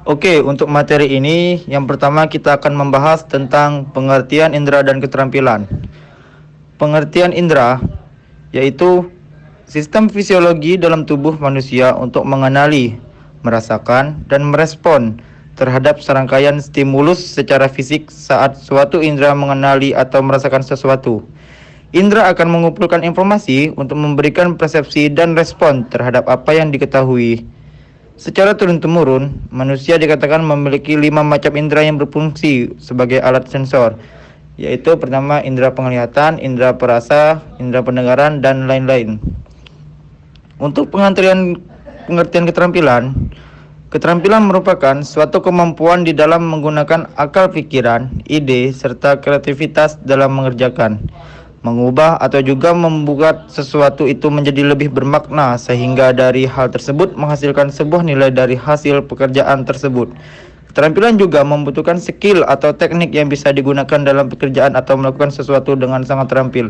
Oke, untuk materi ini yang pertama kita akan membahas tentang pengertian indera dan keterampilan. Pengertian indera yaitu sistem fisiologi dalam tubuh manusia untuk mengenali, merasakan, dan merespon terhadap serangkaian stimulus secara fisik saat suatu indera mengenali atau merasakan sesuatu. Indera akan mengumpulkan informasi untuk memberikan persepsi dan respon terhadap apa yang diketahui. Secara turun-temurun, manusia dikatakan memiliki 5 macam indera yang berfungsi sebagai alat sensor, yaitu pertama indera penglihatan, indera perasa, indera pendengaran, dan lain-lain. Untuk pengertian keterampilan, keterampilan merupakan suatu kemampuan di dalam menggunakan akal pikiran, ide, serta kreativitas dalam mengerjakan, mengubah atau juga membuat sesuatu itu menjadi lebih bermakna sehingga dari hal tersebut menghasilkan sebuah nilai dari hasil pekerjaan tersebut. Keterampilan juga membutuhkan skill atau teknik yang bisa digunakan dalam pekerjaan atau melakukan sesuatu dengan sangat terampil.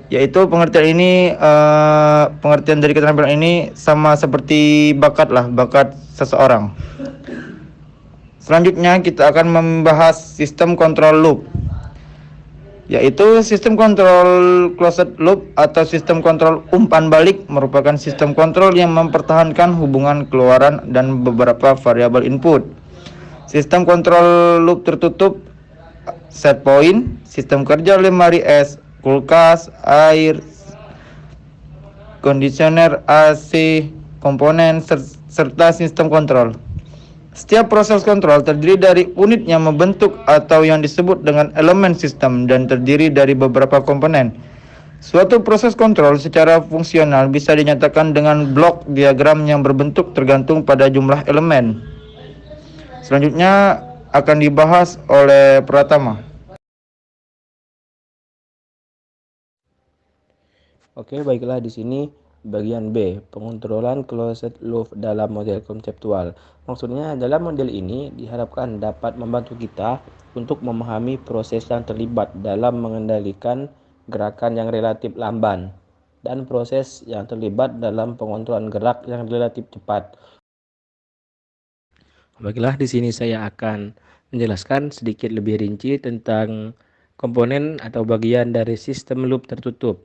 Yaitu pengertian dari keterampilan ini sama seperti bakat lah, bakat seseorang. Selanjutnya kita akan membahas sistem kontrol loop, yaitu sistem kontrol closed loop atau sistem kontrol umpan balik merupakan sistem kontrol yang mempertahankan hubungan keluaran dan beberapa variabel input. Sistem kontrol loop tertutup, set point, sistem kerja lemari es, kulkas, air, kondisioner AC, komponen, serta sistem kontrol. Setiap proses kontrol terdiri dari unit yang membentuk atau yang disebut dengan elemen sistem dan terdiri dari beberapa komponen. Suatu proses kontrol secara fungsional bisa dinyatakan dengan blok diagram yang berbentuk tergantung pada jumlah elemen. Selanjutnya akan dibahas oleh Pratama. Oke, baiklah di sini bagian B, pengontrolan closed loop dalam model konseptual. Maksudnya dalam model ini diharapkan dapat membantu kita untuk memahami proses yang terlibat dalam mengendalikan gerakan yang relatif lamban dan proses yang terlibat dalam pengontrolan gerak yang relatif cepat. Baiklah, di sini saya akan menjelaskan sedikit lebih rinci tentang komponen atau bagian dari sistem loop tertutup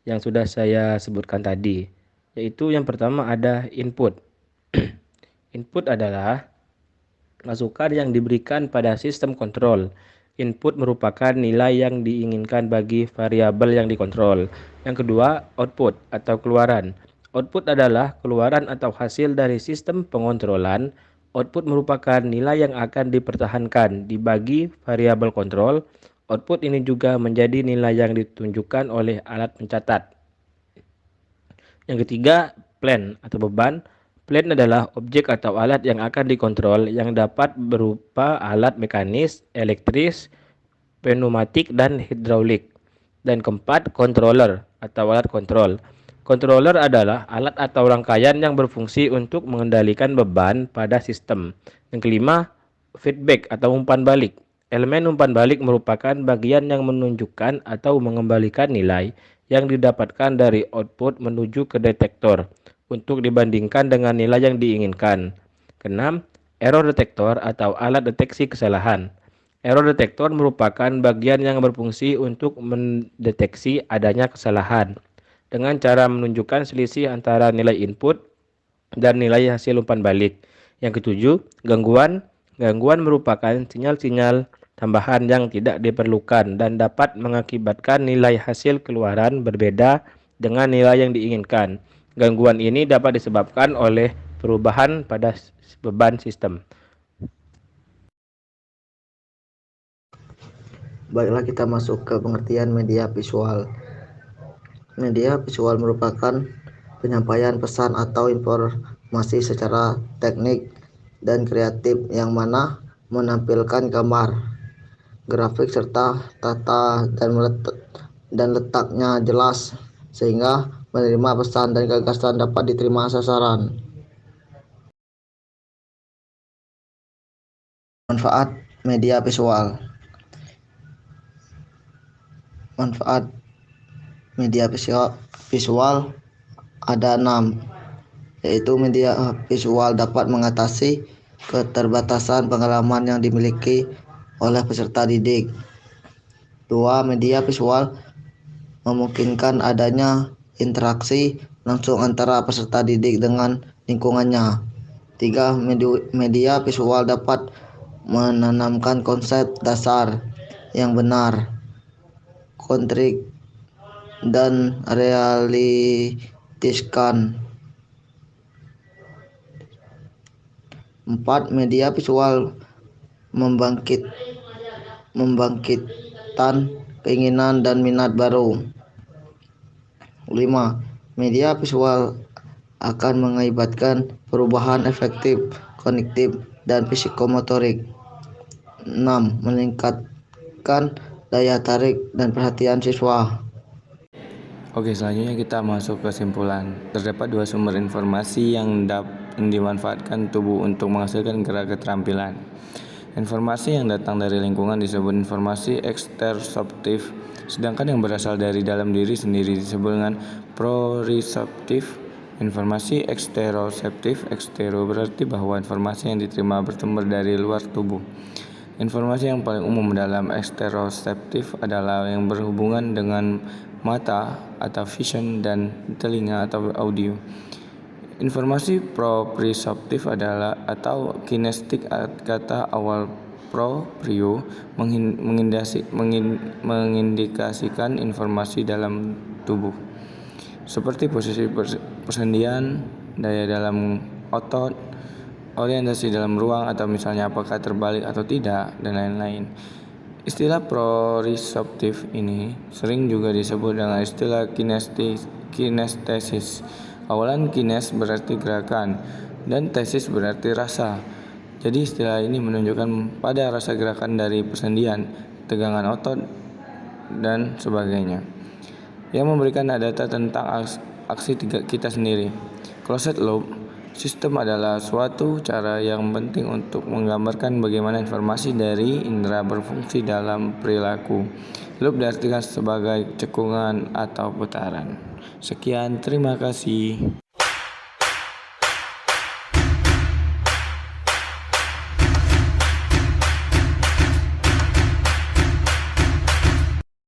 yang sudah saya sebutkan tadi, yaitu yang pertama ada input. Input adalah masukan yang diberikan pada sistem kontrol. Input merupakan nilai yang diinginkan bagi variabel yang dikontrol. Yang kedua, output atau keluaran. Output adalah keluaran atau hasil dari sistem pengontrolan. Output merupakan nilai yang akan dipertahankan dibagi variabel kontrol. Output ini juga menjadi nilai yang ditunjukkan oleh alat pencatat. Yang ketiga, plan atau beban. Plan adalah objek atau alat yang akan dikontrol yang dapat berupa alat mekanis, elektris, pneumatik, dan hidraulik. Dan keempat, controller atau alat kontrol. Controller adalah alat atau rangkaian yang berfungsi untuk mengendalikan beban pada sistem. Yang kelima, feedback atau umpan balik. Elemen umpan balik merupakan bagian yang menunjukkan atau mengembalikan nilai yang didapatkan dari output menuju ke detektor untuk dibandingkan dengan nilai yang diinginkan. Keenam, error detector atau alat deteksi kesalahan. Error detector merupakan bagian yang berfungsi untuk mendeteksi adanya kesalahan dengan cara menunjukkan selisih antara nilai input dan nilai hasil umpan balik. Yang ketujuh, gangguan. Gangguan merupakan sinyal-sinyal tambahan yang tidak diperlukan dan dapat mengakibatkan nilai hasil keluaran berbeda dengan nilai yang diinginkan. Gangguan ini dapat disebabkan oleh perubahan pada beban sistem. Baiklah, kita masuk ke pengertian media visual. Media visual merupakan penyampaian pesan atau informasi secara teknik dan kreatif yang mana menampilkan gambar, grafik serta tata dan letaknya jelas sehingga menerima pesan dan gagasan dapat diterima sasaran. Manfaat media visual. Manfaat media visual ada 6, yaitu media visual dapat mengatasi keterbatasan pengalaman yang dimiliki oleh peserta didik. 2. Media visual memungkinkan adanya interaksi langsung antara peserta didik dengan lingkungannya. 3. Media visual dapat menanamkan konsep dasar yang benar, kontrik, dan realistiskan. 4. Media visual membangkitkan keinginan dan minat baru. 5. Media visual akan mengakibatkan perubahan efektif, kognitif, dan psikomotorik. 6. Meningkatkan daya tarik dan perhatian siswa. Oke, selanjutnya kita masuk ke kesimpulan. Terdapat dua sumber informasi yang dimanfaatkan tubuh untuk menghasilkan gerak keterampilan. Informasi yang datang dari lingkungan disebut informasi eksteroceptif, sedangkan yang berasal dari dalam diri sendiri disebut dengan proriseptif. Informasi eksteroceptif, ekstero berarti bahwa informasi yang diterima bersumber dari luar tubuh. Informasi yang paling umum dalam eksteroceptif adalah yang berhubungan dengan mata atau vision dan telinga atau audio. Informasi proprioseptif adalah atau kinestik, kata awal proprio mengindikasikan informasi dalam tubuh seperti posisi persendian, daya dalam otot, orientasi dalam ruang, atau misalnya apakah terbalik atau tidak, dan lain-lain. Istilah proriseptif ini sering juga disebut dengan istilah kinestesis. Awalan kines berarti gerakan dan tesis berarti rasa. Jadi istilah ini menunjukkan pada rasa gerakan dari persendian, tegangan otot, dan sebagainya, yang memberikan data tentang aksi kita sendiri. Closed loop sistem adalah suatu cara yang penting untuk menggambarkan bagaimana informasi dari indera berfungsi dalam perilaku. Loop diartikan sebagai cekungan atau putaran. Sekian, terima kasih.